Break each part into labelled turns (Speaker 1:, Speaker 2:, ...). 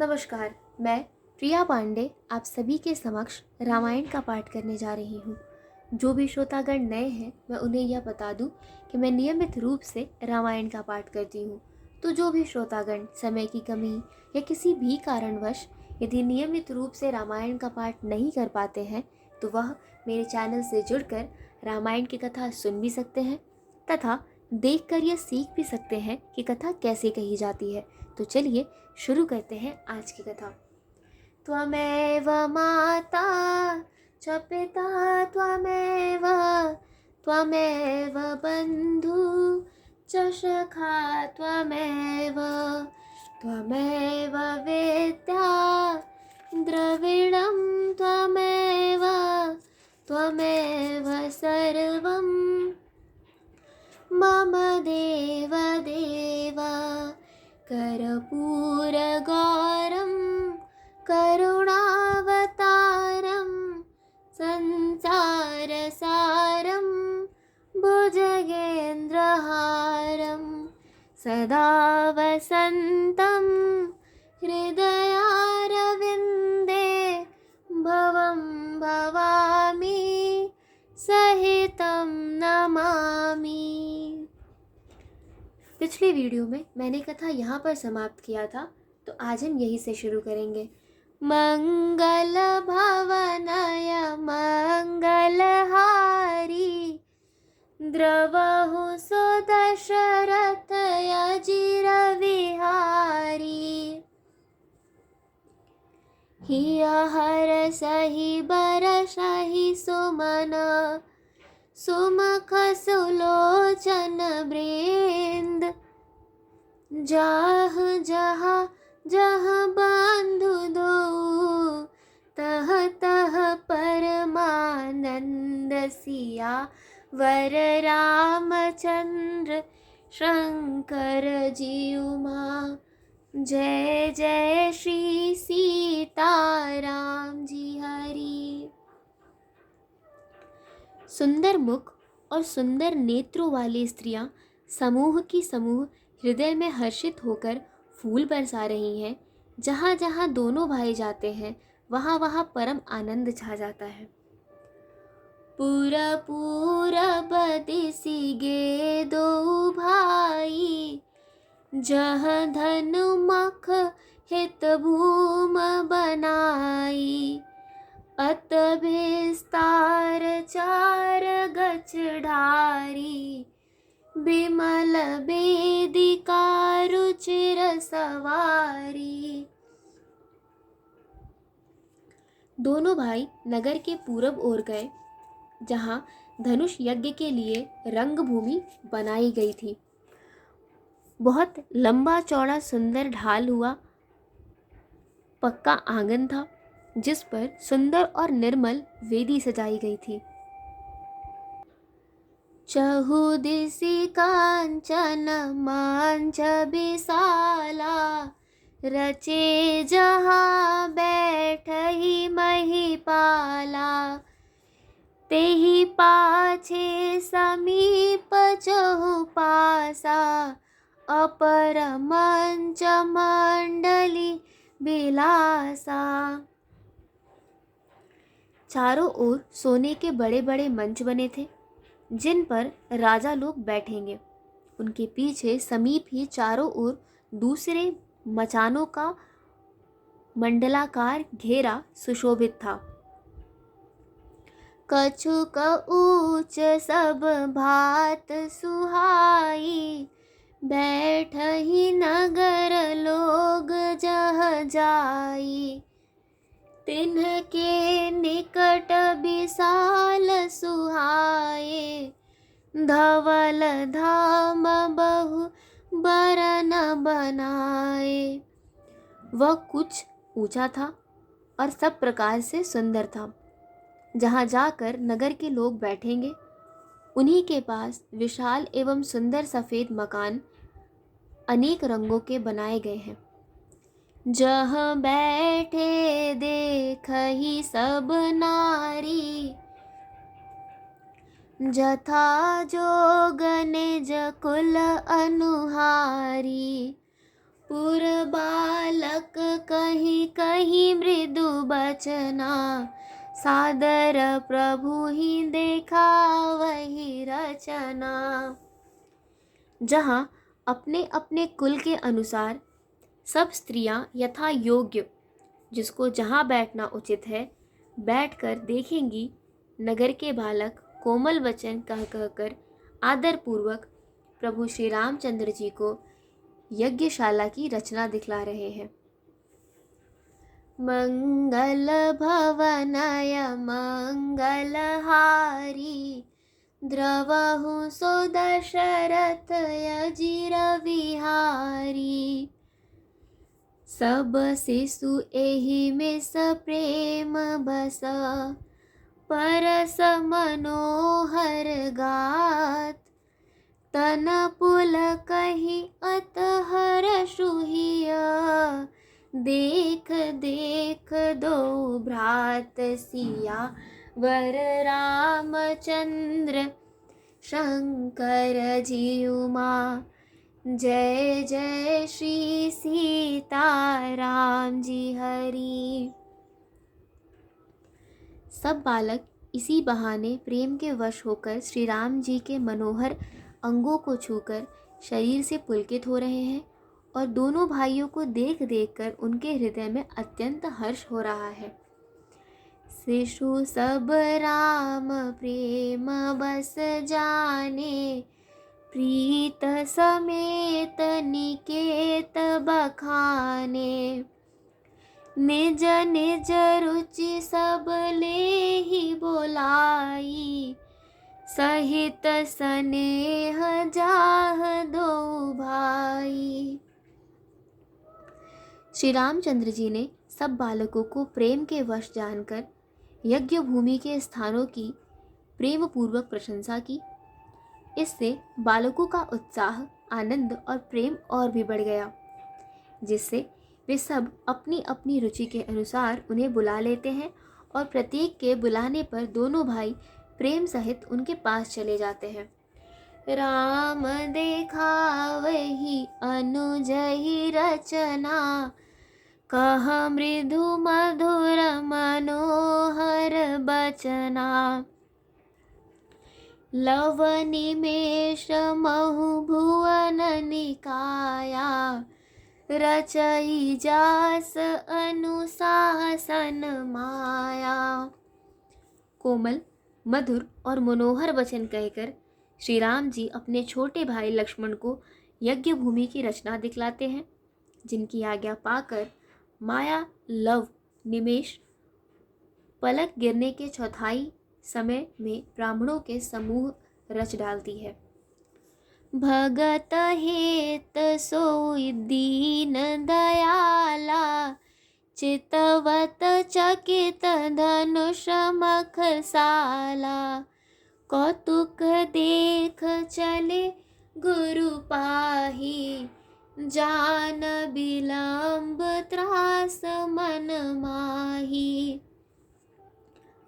Speaker 1: नमस्कार, मैं प्रिया पांडे आप सभी के समक्ष रामायण का पाठ करने जा रही हूँ। जो भी श्रोतागण नए हैं मैं उन्हें यह बता दूँ कि मैं नियमित रूप से रामायण का पाठ करती हूँ। तो जो भी श्रोतागण समय की कमी या किसी भी कारणवश यदि नियमित रूप से रामायण का पाठ नहीं कर पाते हैं तो वह मेरे चैनल से जुड़कर रामायण की कथा सुन भी सकते हैं तथा देखकर यह सीख भी सकते हैं कि कथा कैसे कही जाती है। तो चलिए शुरू करते हैं आज की कथा। त्वमेव माता च पिता त्वमेव त्वमेव बन्धु च सखा त्वमेव त्वमेव वेद्या द्रविणं त्वमेव त्वमेव सर्वं मम देव देव कर्पूरगौरं करुणावतारं संसारसारं भुजगेन्द्रहारं सदा वसन्तं हृदयारविन्दे भवं भवामि सहितं नमामि। पिछले वीडियो में मैंने कथा यहाँ पर समाप्त किया था, तो आज हम यही से शुरू करेंगे। मंगल भवनय मंगलहारी द्रवहु सुदशरथ अजिर विहारी हिय हर सही बरसहि सुमन सुमख सुलोचन वृंद जाह जहाँ जहाँ बंधु दो तह तह परमानंद सिया वर रामचंद्र शंकर जी उमा जय जय श्री सीताराम जी हरि। सुंदर मुख और सुंदर नेत्रों वाली स्त्रियां समूह की समूह हृदय में हर्षित होकर फूल बरसा रही हैं। जहाँ जहाँ दोनों भाई जाते हैं वहाँ वहाँ परम आनंद छा जाता है। पूरा पूरा बदिसी गे दो भाई जह धनु मख हित भूम बनाई अत विस्तार चार गच ढारी बिमल वेदिका रुचिर सवारी। दोनों भाई नगर के पूरब ओर गए जहाँ धनुष यज्ञ के लिए रंगभूमि बनाई गई थी। बहुत लंबा चौड़ा सुंदर ढाल हुआ पक्का आंगन था जिस पर सुंदर और निर्मल वेदी सजाई गई थी। चहुदिसी कांचन मांच बिसाला रचे जहाँ बैठहि महिपाला तेहि पाछे समीप चहुपासा अपर मंच मंडली बिलासा। चारों ओर सोने के बड़े बड़े मंच बने थे जिन पर राजा लोग बैठेंगे। उनके पीछे समीप ही चारों ओर दूसरे मचानों का मंडलाकार घेरा सुशोभित था। कछुक ऊंच सब भात सुहाई बैठहि नगर लोग जह जाई तिन्हके निकट विशाल सुहाए धवल धाम बहु बरन बनाए। वह कुछ ऊंचा था और सब प्रकार से सुंदर था। जहाँ जाकर नगर के लोग बैठेंगे उन्हीं के पास विशाल एवं सुंदर सफ़ेद मकान अनेक रंगों के बनाए गए हैं। जहाँ बैठे देखहि सब नारी जथा जोग निज कुल अनुहारी पुर बालक कहीं कहीं मृदु बचना, सादर प्रभु ही देखा वही रचना। जहाँ अपने अपने कुल के अनुसार सब स्त्रियां यथा योग्य जिसको जहाँ बैठना उचित है बैठकर देखेंगी, नगर के बालक कोमल वचन कह कहकर आदरपूर्वक प्रभु श्री रामचंद्र जी को यज्ञशाला की रचना दिखला रहे हैं। मंगल भवनय मंगलहारी, द्रवहु सो दशरथ अजिर विहारी। सब शिशु एहि में सप्रेम बस, परस मनोहर गात। तन पुल कही अत हर्षुहिया, देख देख दो भ्रात सिया वर रामचंद्र शंकर जी उमा। जय जय श्री सीताराम जी हरि। सब बालक इसी बहाने प्रेम के वश होकर श्री राम जी के मनोहर अंगों को छूकर शरीर से पुलकित हो रहे हैं और दोनों भाइयों को देख देखकर उनके हृदय में अत्यंत हर्ष हो रहा है। शिशु सब राम प्रेम बस जाने, प्रीत समेत निकेत बखाने। निज निज रुचि सब ले ही बोलाई, सहित स्नेह जाह दो भाई। श्री रामचंद्र जी ने सब बालकों को प्रेम के वश जानकर यज्ञ भूमि के स्थानों की प्रेम पूर्वक प्रशंसा की। इससे बालकों का उत्साह, आनंद और प्रेम और भी बढ़ गया, जिससे वे सब अपनी अपनी रुचि के अनुसार उन्हें बुला लेते हैं और प्रत्येक के बुलाने पर दोनों भाई प्रेम सहित उनके पास चले जाते हैं। राम देखा वही अनुज ही रचना, कह मृदु मधुर मनोहर बचना। लव निमेष महु भुवन निकाया, रचई जास अनुशासन माया। कोमल, मधुर और मनोहर वचन कहकर श्री राम जी अपने छोटे भाई लक्ष्मण को यज्ञ भूमि की रचना दिखलाते हैं, जिनकी आज्ञा पाकर माया लव निमेष पलक गिरने के चौथाई समय में ब्राह्मणों के समूह रच डालती है। भगत हेत सोई दीन दयाला, चितवत चकित धनुष मख साला। कौतुक देख चले गुरु पाही, जान बिलम्ब त्रास मन माही।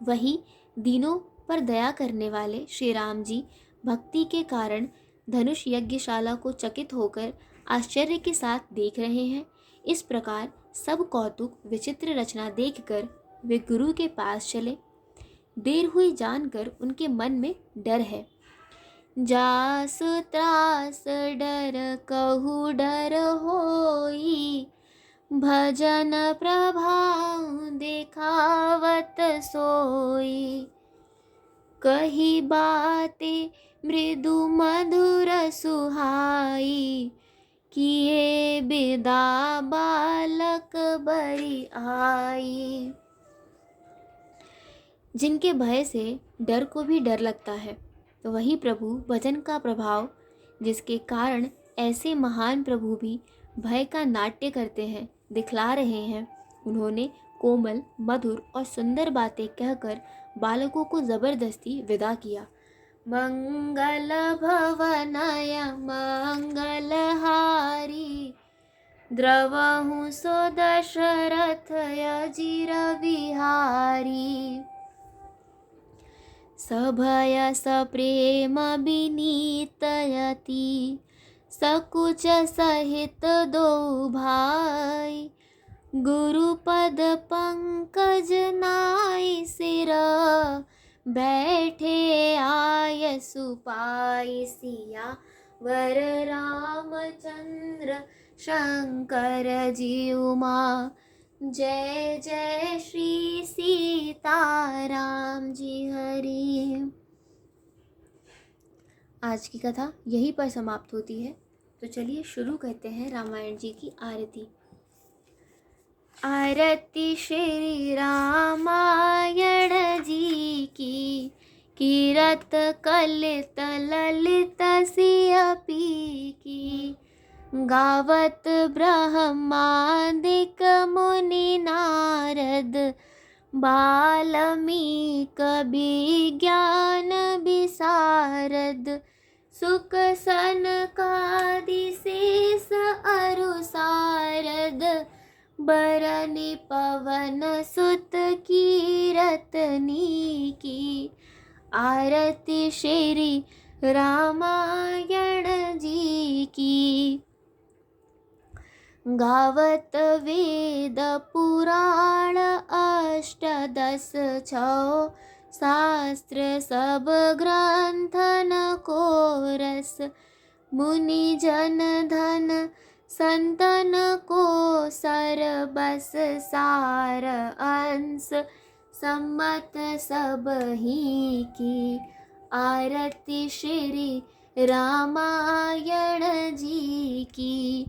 Speaker 1: वही दीनों पर दया करने वाले श्री राम जी भक्ति के कारण धनुष यज्ञशाला को चकित होकर आश्चर्य के साथ देख रहे हैं। इस प्रकार सब कौतुक विचित्र रचना देखकर वे गुरु के पास चले। देर हुई जानकर उनके मन में डर है। जासु त्रास डर कहु डर होई, भजन प्रभाव देखावत सोई। कही बातें मृदु मधुर सुहाई, किए बिदा बालक बरी आई। जिनके भय से डर को भी डर लगता है, तो वही प्रभु भजन का प्रभाव, जिसके कारण ऐसे महान प्रभु भी भय का नाट्य करते हैं, दिखला रहे हैं। उन्होंने कोमल, मधुर और सुंदर बातें कहकर बालकों को जबरदस्ती विदा किया। मंगल भवनय मंगलहारी, द्रवहु सो दशरथ अजिर विहारी। सभय सप्रेम विनीत यति, सकुच सहित दो भाई, गुरुपद पंकज नाई सिर, बैठे आय सुपाई सिया वर रामचंद्र शंकर जी उमा। जय जय श्री सीताराम जी हरि। आज की कथा यहीं पर समाप्त होती है। तो चलिए शुरू करते हैं रामायण जी की आरती। आरती श्री रामायण जी की, कीरत कलित ललित सियपी की। गावत ब्रह्मादिक मुनि नारद, बाल्मीक विज्ञान विशारद। सुक सनकादि शेष अरु सारद, बरनि पवन सुत कीरतनी की। आरती श्री रामायण जी की। गावत वेद पुराण अष्टदश छौ, शास्त्र सब ग्रंथन को रस। मुनि जन धन संतन को सर, बस सार अंश सम्मत सब ही की। आरती श्री रामायण जी की।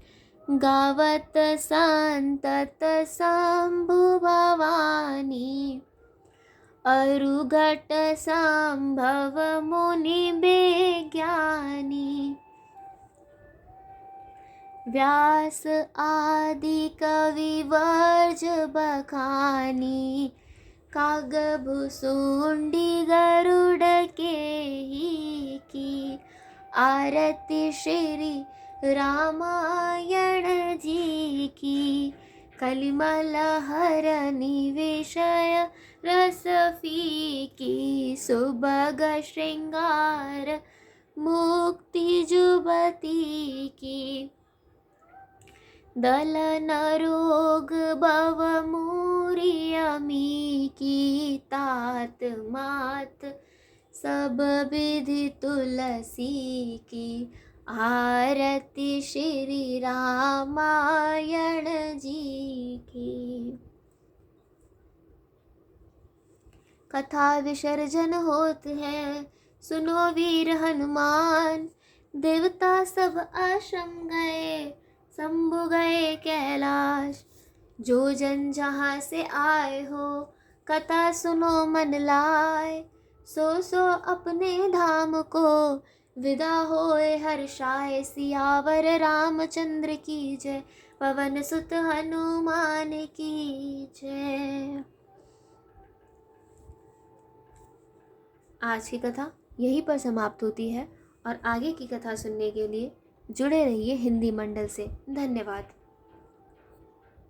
Speaker 1: गावत संतत शंभु भवानी, अरुघट संभव मुनि विज्ञानी। व्यास आदि कवि वर्ज बखानी, कागभुसुंडी गरुड़ के ही की। आरती श्री रामायण जी की। कलिमल हरनि विषय रस फीकी, सुभग श्रृंगार मुक्ति जुबती की। दलन रोग भव मूरी अमी की, तात मात सब विधि तुलसी की। आरती श्री रामायण जी की। कथा विसर्जन होत है, सुनो वीर हनुमान। देवता सब आश्रम गए, शंभु गए कैलाश। जो जन जहाँ से आए हो, कथा सुनो मन लाए। सो अपने धाम को विदा होए हर्षाए। सियावर रामचंद्र की जय, पवन सुत हनुमान की जय। आज की कथा यहीं पर समाप्त होती है और आगे की कथा सुनने के लिए जुड़े रहिए हिंदी मंडल से। धन्यवाद।